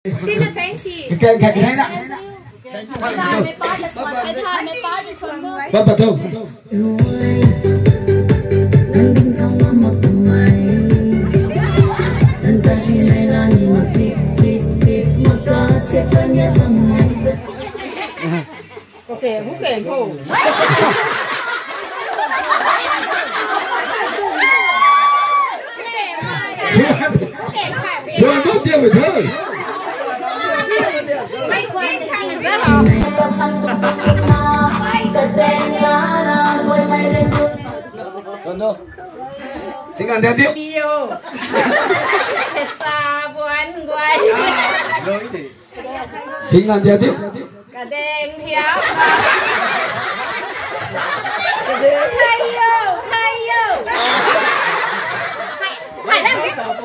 Tin là sáng gì? Cái này nè. Cái thai mới bó cho xuân thôi. Vâng, bà Thông. Nâng đinh không có một mày. Nâng ta khi này là nhìn một tịp mà có sẽ có nhớ bằng ngày. Có kể hút kể khổ. Rồi bước tiêu rồi thôi. Xin ăn theo tiếp. Yêu. Xa buồn quay. Xin ăn theo tiếp. Cả đèn theo. Hay yêu.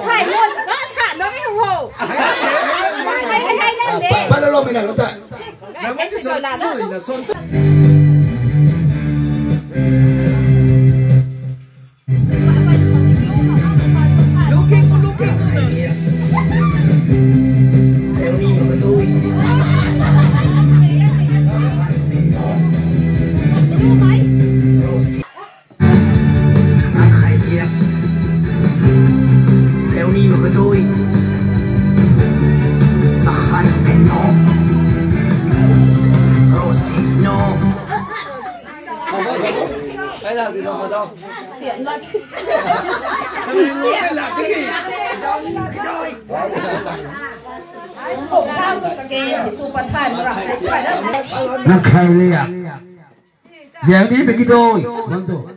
Phải luôn, nó sản nó mới hùng hổ. Hay lên đi. Bắt đầu mình làm nó tại. Nó mới chứ rồi là xuân. Hãy làm gì đâu mà đâu. Tiện luôn. Hãy làm cái gì? Hổ cao rồi kìa thì xung quanh phải mà phải đó. Nó khai liệt. Dẻo đi với cái đôi. Vâng tổ.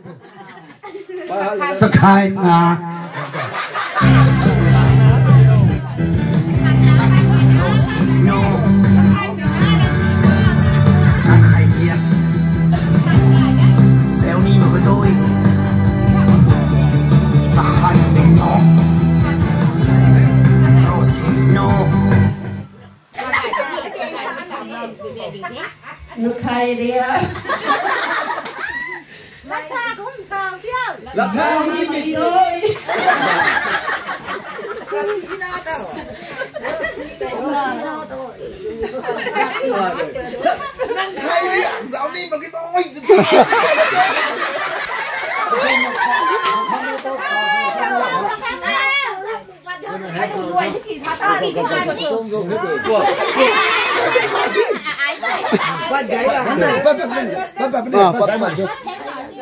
Sao khai ngà. Nước khai đi á. Lát xa cũng không sao tiêu. Là sao cái gì thôi. Năng khai miệng giáo đi vào cái bói. Bắt gáy là hắn này, bắt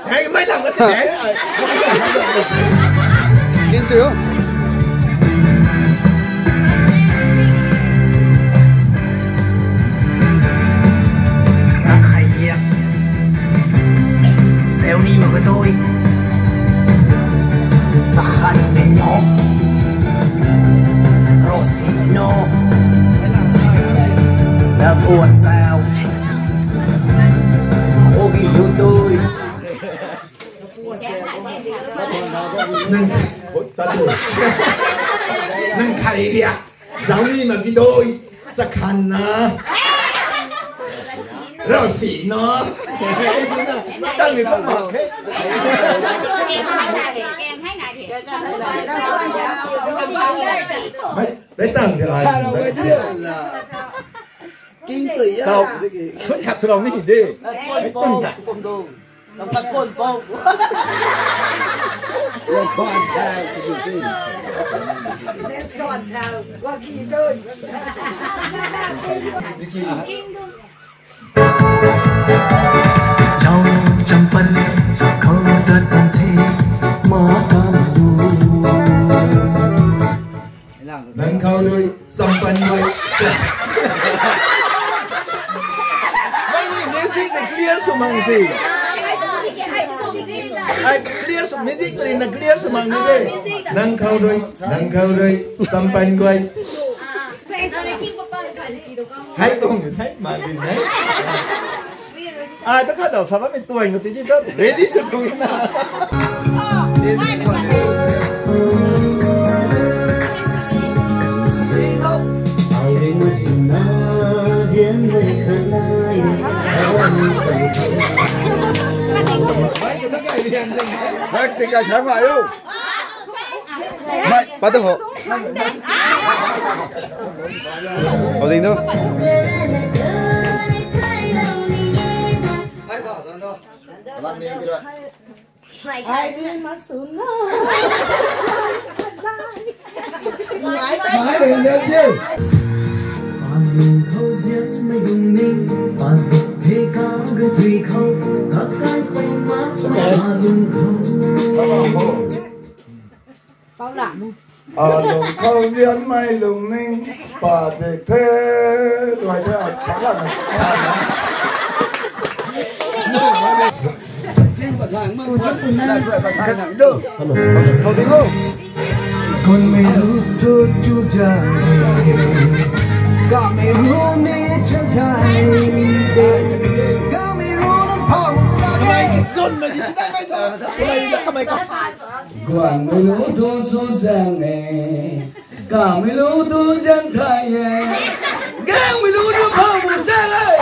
hay mấy lần cái thế này. Nghiên chưa? Đang khai hiệp xéo đi mà với tôi sắc khăn bên nhỏ Rosino đã buồn vào ô ghi yêu tôi Năng khai đi ạ. Giáo đi mà cái đôi sắc khăn à. Rau xỉ nó. Nó tăng thì không hợp hết. Đấy tăng thì là sao đâu cái kinh phí á. Xuất hạt sờ lòng đi đi. Nó thật cồn bông. Lên toàn thao cái gì. Lên toàn thao qua kỳ đôi. Trong trăm phân không tất thế mở cam đu. Nâng khâu đôi xăm phân vậy. Mấy nhìn music này clear số bằng gì? Ai clear số music này là clear số bằng gì? Nâng khâu đôi xăm phân quay. Hay không thì thấy mà gì đấy. Ai tất cả đầu sao mình tuổi một tí gì đó để đi sự thôi nào. Hết tình cảm sáng phải đâu. Mày, bắt đầu hộ. Có gì đâu. Ai đi mà xuống nó. Mãi đừng lên chứ. Hoàn lùng khâu diễn mấy lùng ninh hoàn thế cao đưa thủy khâu các cái quay mắt hoàn lùng khâu Bao đảm. Lùng khâu diễn mấy lùng ninh và để thế rồi thế à sáng là Thầu tiếng không? con mày hút chút chút ra cả mày hút đi chân thay cả mày hút nó phao ra Con mà gì đang ngay thôi. Đây là mày con. Quảng mấy lũ thu xuống giang nè, cả mấy lũ thu dân thay nè, gang mấy lũ đưa phao một xe đây.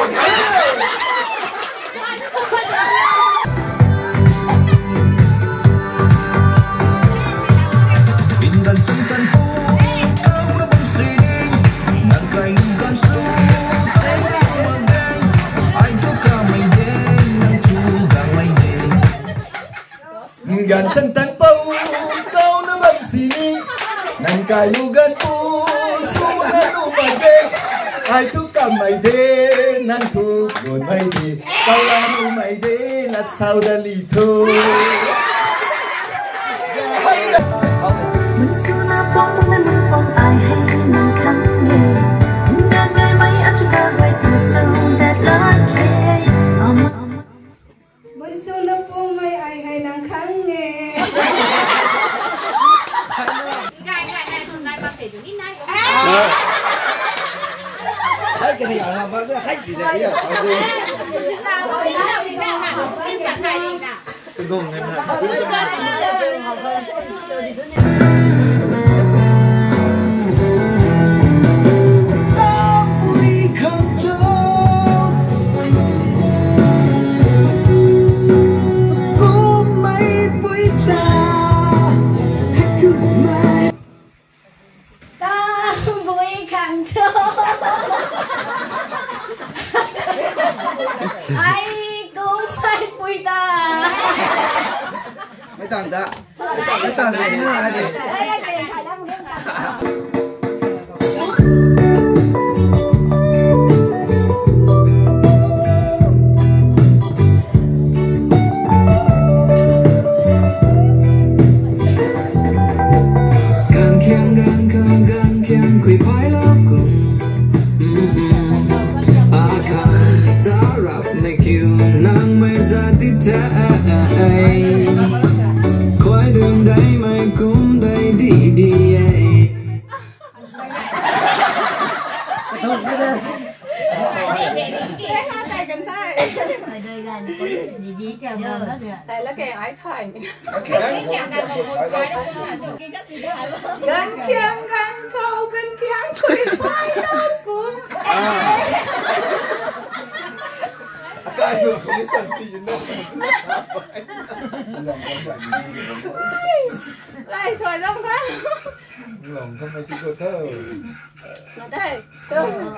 Gan sân tan pau kau na bang sini nan kayu gan pu su na nu mage ai tu kam mai de nan tu gon mai de kau la nu mai de na sau da li tho mình xưa na bóng nên mình bóng ai hay mình khăn nghề đang ngày mấy anh chúng ta quay từ trong đẹp lá kề Mình xuống nó cô mày ai hay năng kháng nghề. Thấy cái gì mà vẫn thấy gì đấy à? Gồm em là ai cũng phải vui ta Mấy tầng ta, mấy tầng này nữa là gì? đây là tiền phải đâm cái gan khiêng quỳ phái lớp cùng nang mây ra tít thay khói đường đây mày cũng đây đi đi ấy Thôi cái đây. Đây là kèo ái thành. Gần khiêng gần khâu gần khiêng quỳ phái lớp cùng. cái đường không biết sẵn xì đâu. Lại thôi lắm quá. Lòng không phải chỉ có thơ. Đây, xuống.